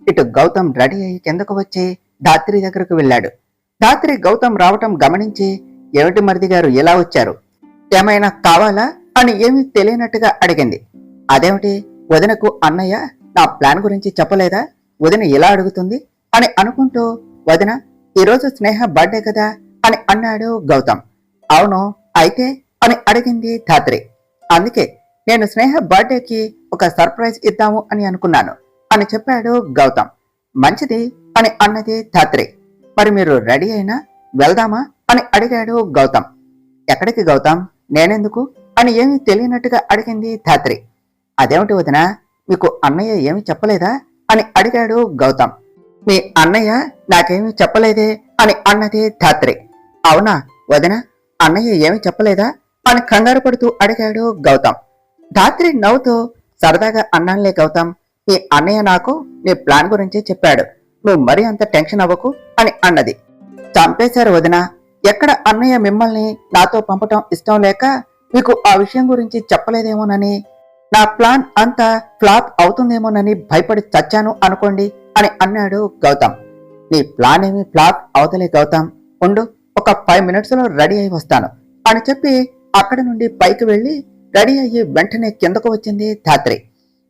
ఇటు గౌతమ్ రెడీ అయి కిందకు వచ్చి ధాత్రి దగ్గరకు వెళ్ళాడు. ధాత్రి గౌతమ్ రావటం గమనించి, ఏమిటి మరిది గారు ఎలా వచ్చారు, ఏమైనా కావాలా అని ఏమీ తెలియనట్టుగా అడిగింది. అదేమిటి వదినకు అన్నయ్య నా ప్లాన్ గురించి చెప్పలేదా? వదిన ఇలా అడుగుతుంది అని అనుకుంటూ, వదిన ఈరోజు స్నేహ బర్త్డే కదా అని అన్నాడు గౌతమ్. అవును, అయితే అని అడిగింది ధాత్రి. అందుకే నేను స్నేహ బర్త్డేకి ఒక సర్ప్రైజ్ ఇద్దాము అని అనుకున్నాను అని చెప్పాడు గౌతమ్. మంచిది అని అన్నది ధాత్రి. మరి మీరు రెడీ అయినా వెళ్దామా అని అడిగాడు గౌతమ్. ఎక్కడికి గౌతమ్? నేనెందుకు అని ఏమీ తెలియనట్టుగా అడిగింది ధాత్రి. అదేమిటి వదినా, మీకు అన్నయ్య ఏమీ చెప్పలేదా అని అడిగాడు గౌతమ్. మీ అన్నయ్య నాకేమీ చెప్పలేదే అని అన్నది ధాత్రి. అవునా వదిన, అన్నయ్య ఏమీ చెప్పలేదా అని కంగారు పడుతూ అడిగాడు గౌతమ్. ధాత్రి నవ్వుతూ, సరదాగా అన్నానులే గౌతమ్, మీ అన్నయ్య నాకు నీ ప్లాన్ గురించి చెప్పాడు, నువ్వు మరీ అంత టెన్షన్ అవ్వకు అని అన్నది. చంపేశారు వదిన, ఎక్కడ అన్నయ్య మిమ్మల్ని నాతో పంపటం ఇష్టం లేక మీకు ఆ విషయం గురించి చెప్పలేదేమోనని, నా ప్లాన్ అంతా ఫ్లాప్ అవుతుందేమోనని భయపడి చచ్చాను అనుకోండి అని అన్నాడు గౌతమ్. నీ ప్లాన్ ఏమీ ఫ్లాప్ అవుతలే గౌతమ్, ఉండు ఒక 5 minutes లో రెడీ అయి వస్తాను అని చెప్పి అక్కడి నుండి పైకి వెళ్లి రెడీ అయ్యి వెంటనే కిందకు వచ్చింది ధాత్రి.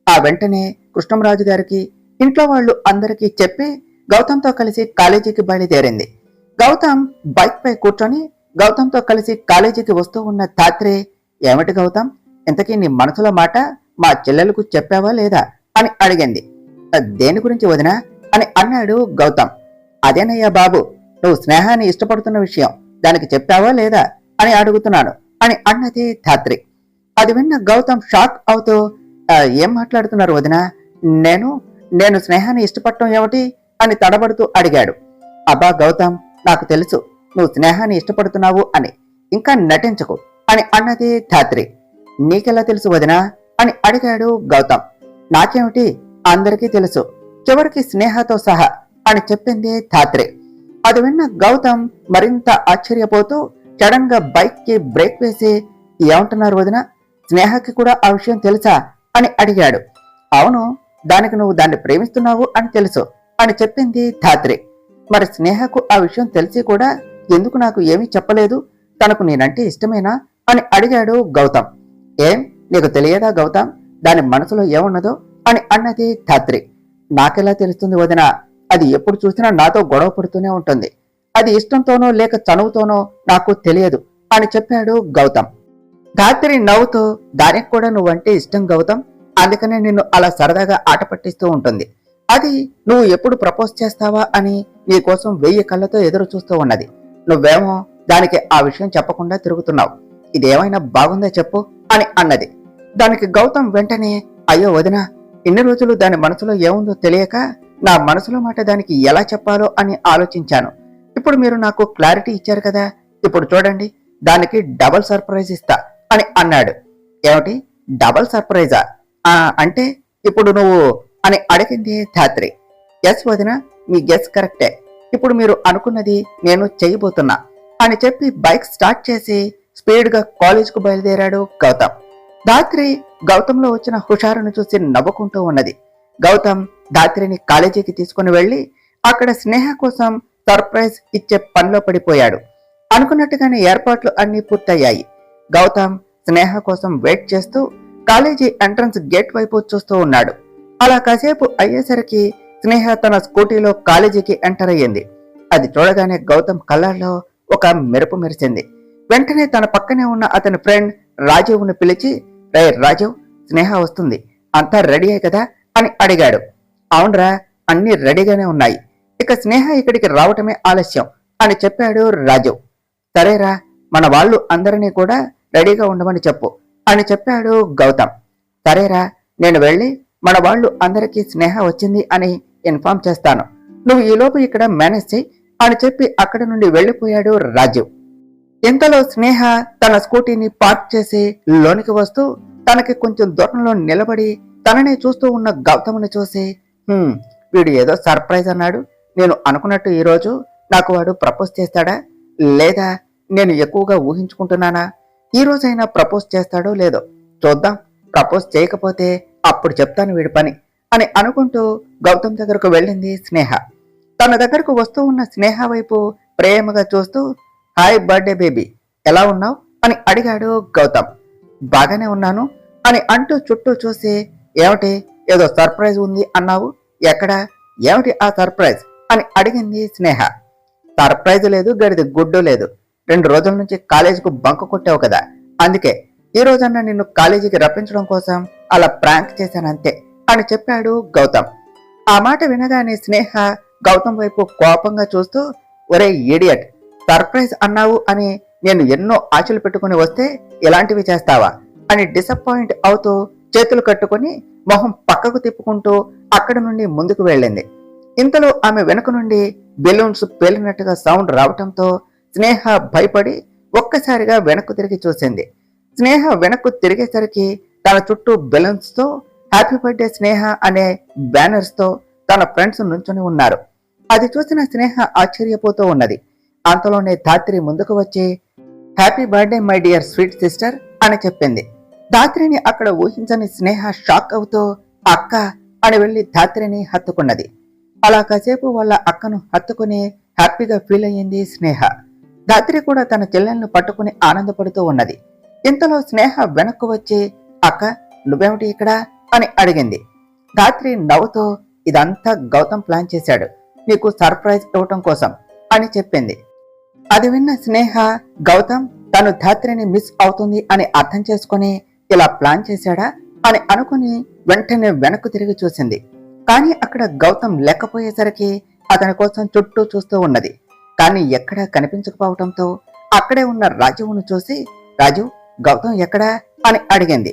ఆ వెంటనే కృష్ణంరాజు గారికి, ఇంట్లో వాళ్ళు అందరికీ చెప్పి గౌతమ్తో కలిసి కాలేజీకి బయలుదేరింది. గౌతమ్ బైక్ పై కూర్చొని గౌతమ్తో కలిసి కాలేజీకి వస్తూ ఉన్న ధాత్రి, ఏమిటి గౌతమ్, ఇంతకీ నీ మనసులో మాట మా చెల్లెలకు చెప్పావా లేదా అని అడిగింది. దేని గురించి వదినా అని అన్నాడు గౌతమ్. అదేనయ్యా బాబు, నువ్వు స్నేహాన్ని ఇష్టపడుతున్న విషయం దానికి చెప్పావా లేదా అని అడుగుతున్నాను అని అన్నది ధాత్రి. అది విన్న గౌతమ్ షాక్ అవుతూ, ఏం మాట్లాడుతున్నారు వదినా, నేను స్నేహాన్ని ఇష్టపడటం ఏమిటి అని తడబడుతూ అడిగాడు. అబ్బా గౌతమ్, నాకు తెలుసు నువ్వు స్నేహాన్ని ఇష్టపడుతున్నావు అని, ఇంకా నటించకు అని అన్నది ధాత్రి. నీకెలా తెలుసు వదినా అని అడిగాడు గౌతమ్. నాకేమిటి, అందరికీ తెలుసు, చివరికి స్నేహతో సహా అని చెప్పింది ధాత్రి. అది విన్న గౌతమ్ మరింత ఆశ్చర్యపోతూ సడన్ గా బైక్ కి బ్రేక్ వేసి, ఏమంటున్నారు వదినా, స్నేహకి కూడా ఆ విషయం తెలుసా అని అడిగాడు. అవును, దానికి నువ్వు దాన్ని ప్రేమిస్తున్నావు అని తెలుసు అని చెప్పింది ధాత్రి. మరి స్నేహకు ఆ విషయం తెలిసి కూడా ఎందుకు నాకు ఏమీ చెప్పలేదు, తనకు నేనంటే ఇష్టమేనా అని అడిగాడు గౌతమ్. ఏం నీకు తెలియదా గౌతమ్, దాని మనసులో ఏమున్నదో అని అన్నది ధాత్రి. నాకెలా తెలుస్తుంది వదినా, అది ఎప్పుడు చూసినా నాతో గొడవ పడుతూనే ఉంటుంది, అది ఇష్టంతోనో లేక చనువుతోనో నాకు తెలియదు అని చెప్పాడు గౌతమ్. ధాత్రి నవ్వుతూ, దానికి కూడా నువ్వంటే ఇష్టం గౌతమ్, అందుకనే నిన్ను అలా సరదాగా ఆట పట్టిస్తూ ఉంటుంది, అది నువ్వు ఎప్పుడు ప్రపోజ్ చేస్తావా అని నీకోసం 1000 కళ్ళతో ఎదురు చూస్తూ ఉన్నది, నువ్వేమో దానికి ఆ విషయం చెప్పకుండా తిరుగుతున్నావు, ఇదేమైనా బాగుందా చెప్పు అని అన్నది. దానికి గౌతమ్ వెంటనే, అయ్యో వదినా, ఇన్ని రోజులు దాని మనసులో ఏముందో తెలియక నా మనసులో మాట దానికి ఎలా చెప్పాలో అని ఆలోచించాను, ఇప్పుడు మీరు నాకు క్లారిటీ ఇచ్చారు కదా, ఇప్పుడు చూడండి దానికి డబల్ సర్ప్రైజ్ ఇస్తా అని అన్నాడు. ఏమిటి డబల్ సర్ప్రైజా? అంటే ఇప్పుడు నువ్వు అని అడిగింది ధాత్రి. ఎస్ వదిన, మీ గెస్ కరెక్టే, ఇప్పుడు మీరు అనుకున్నది నేను చేయబోతున్నా అని చెప్పి బైక్ స్టార్ట్ చేసి స్పీడ్ గా కాలేజ్కు బయలుదేరాడు గౌతమ్. ధాత్రి గౌతంలో వచ్చిన హుషారును చూసి నవ్వుకుంటూ ఉన్నది. గౌతమ్ ధాత్రిని కాలేజీకి తీసుకుని వెళ్లి అక్కడ స్నేహ కోసం సర్ప్రైజ్ ఇచ్చే పనిలో పడిపోయాడు. అనుకున్నట్టుగానే ఏర్పాట్లు అన్ని పూర్తయ్యాయి. గౌతమ్ స్నేహ కోసం వెయిట్ చేస్తూ కాలేజీ ఎంట్రన్స్ గేట్ వైపు చూస్తూ ఉన్నాడు. అలా కాసేపు అయ్యేసరికి స్నేహ తన స్కూటీలో కాలేజీకి ఎంటర్ అయ్యింది. అది చూడగానే గౌతమ్ కళ్ళల్లో ఒక మెరుపు మెరిసింది. వెంటనే తన పక్కనే ఉన్న అతని ఫ్రెండ్ రాజీవ్ను పిలిచి, రే రాజీవ్, స్నేహ వస్తుంది, అంతా రెడీ అయ్యి కదా అని అడిగాడు. అవునరా, అన్ని రెడీగానే ఉన్నాయి, ఇక స్నేహ ఇక్కడికి రావటమే ఆలస్యం అని చెప్పాడు రాజీవ్. సరేరా, మన వాళ్ళు అందరినీ కూడా రెడీగా ఉండమని చెప్పు అని చెప్పాడు గౌతమ్. సరేరా, నేను వెళ్ళి మన వాళ్ళు అందరికీ స్నేహ వచ్చింది అని ఇన్ఫార్మ్ చేస్తాను, నువ్వు ఈలోపు ఇక్కడ మేనేజ్ చెయ్యి అని చెప్పి అక్కడి నుండి వెళ్లిపోయాడు రాజీవ్. ఇంతలో స్నేహ తన స్కూటీని పార్క్ చేసి లోనికి వస్తూ తనకి కొంచెం దూరంలో నిలబడి తననే చూస్తూ ఉన్న గౌతమ్ని చూసి, వీడు ఏదో సర్ప్రైజ్ అన్నాడు, నేను అనుకున్నట్టు ఈరోజు నాకు వాడు ప్రపోజ్ చేస్తాడా, లేదా నేను ఎక్కువగా ఊహించుకుంటున్నానా, ఈ రోజైనా ప్రపోజ్ చేస్తాడో లేదో చూద్దాం, ప్రపోజ్ చేయకపోతే అప్పుడు చెప్తాను వీడి పని అని అనుకుంటూ గౌతమ్ దగ్గరకు వెళ్ళింది స్నేహ. తన దగ్గరకు వస్తూ ఉన్న స్నేహ వైపు ప్రేమగా చూస్తూ, హాయ్ బర్త్డే బేబీ, ఎలా ఉన్నావు అని అడిగాడు గౌతమ్. బాగానే ఉన్నాను అని అంటూ చుట్టూ చూసి, ఏమిటి ఏదో సర్ప్రైజ్ ఉంది అన్నావు, ఎక్కడా, ఏమిటి ఆ సర్ప్రైజ్ అని అడిగింది స్నేహ. సర్ప్రైజ్ లేదు, గడిది గుడ్డు లేదు. 2 రోజుల నుంచి కాలేజీకు బంక్ కొట్టావు కదా, అందుకే ఈ రోజన్నా నిన్ను కాలేజీకి రప్పించడం కోసం అలా ప్రాంక్ చేశానంతే అని చెప్పాడు గౌతమ్. ఆ మాట వినగానే స్నేహ గౌతమ్ వైపు కోపంగా చూస్తూ, ఒరే ఈడియట్, సర్ప్రైజ్ అన్నావు అని నేను ఎన్నో ఆశలు పెట్టుకుని వస్తే ఇలాంటివి చేస్తావా అని డిసప్పాయింట్ అవుతూ చేతులు కట్టుకుని మొహం పక్కకు తిప్పుకుంటూ అక్కడి నుండి ముందుకు వెళ్ళింది. ఇంతలో ఆమె వెనుక నుండి బెలూన్స్ పేలినట్టుగా సౌండ్ రావటంతో స్నేహ భయపడి ఒక్కసారిగా వెనక్కు తిరిగి చూసింది. స్నేహ వెనక్కు తిరిగేసరికి తన చుట్టూ బెలూన్స్ తో హ్యాపీ బర్త్డే స్నేహ అనే బ్యానర్స్ తో తన ఫ్రెండ్స్ నుంచుని ఉన్నారు. అది చూసిన స్నేహ ఆశ్చర్యపోతూ ఉన్నది. అంతలోనే ధాత్రి ముందుకు వచ్చి, happy birthday my dear sweet sister అని చెప్పింది. ధాత్రిని అక్కడ ఊహించని స్నేహ షాక్ అవుతూ అక్క అని వెళ్లి ధాత్రిని హత్తుకున్నది. అలా కాసేపు వాళ్ళ అక్కను హత్తుకుని హ్యాపీగా ఫీల్ అయ్యింది స్నేహ. ధాత్రి కూడా తన చెల్లెలను పట్టుకుని ఆనందపడుతూ ఉన్నది. ఇంతలో స్నేహ వెనక్కు వచ్చి, అక్క నువ్వేమిటి ఇక్కడ అని అడిగింది. ధాత్రి నవ్వుతూ, ఇదంతా గౌతమ్ ప్లాన్ చేశాడు నీకు సర్ప్రైజ్ ఇవ్వటం కోసం అని చెప్పింది. అది విన్న స్నేహ, గౌతమ్ తను ధాత్రిని మిస్ అవుతుంది అని అర్థం చేసుకుని ఇలా ప్లాన్ చేశాడా అని అనుకుని వెంటనే వెనక్కు తిరిగి చూసింది. కానీ అక్కడ గౌతమ్ లేకపోయేసరికి అతని కోసం చుట్టూ చూస్తూ ఉన్నది. కానీ ఎక్కడా కనిపించకపోవటంతో అక్కడే ఉన్న రాజీవ్ను చూసి, రాజీవ్ గౌతమ్ ఎక్కడా అని అడిగింది.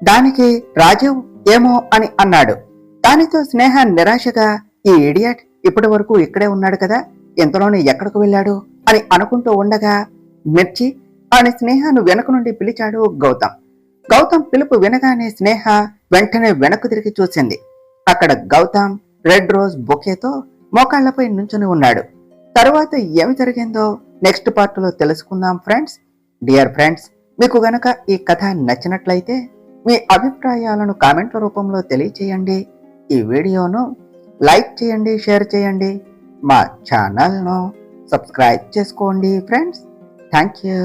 దానికి రాజీవ్ ఏమో అని అన్నాడు. దానితో స్నేహ నిరాశగా, ఈ ఇడియట్ ఇప్పటి వరకు ఇక్కడే ఉన్నాడు కదా, ఇంతలోనే ఎక్కడికి వెళ్ళాడు అని అనుకుంటూ ఉండగా, మిర్చి అని స్నేహను వెనక నుండి పిలిచాడు గౌతమ్. గౌతమ్ పిలుపు వినగానే స్నేహ వెంటనే వెనక్కు తిరిగి చూసింది. అక్కడ గౌతమ్ రెడ్ రోజ్ బొకేతో మోకాళ్లపై నుంచుని ఉన్నాడు. తరువాత ఏమి జరిగిందో నెక్స్ట్ పార్ట్లో తెలుసుకుందాం ఫ్రెండ్స్. డియర్ ఫ్రెండ్స్, మీకు గనక ఈ కథ నచ్చినట్లయితే మీ అభిప్రాయాలను కామెంట్ల రూపంలో తెలియచేయండి. ఈ వీడియోను లైక్ చేయండి, షేర్ చేయండి, మా ఛానల్ను సబ్స్క్రైబ్ చేసుకోండి ఫ్రెండ్స్. Thank you.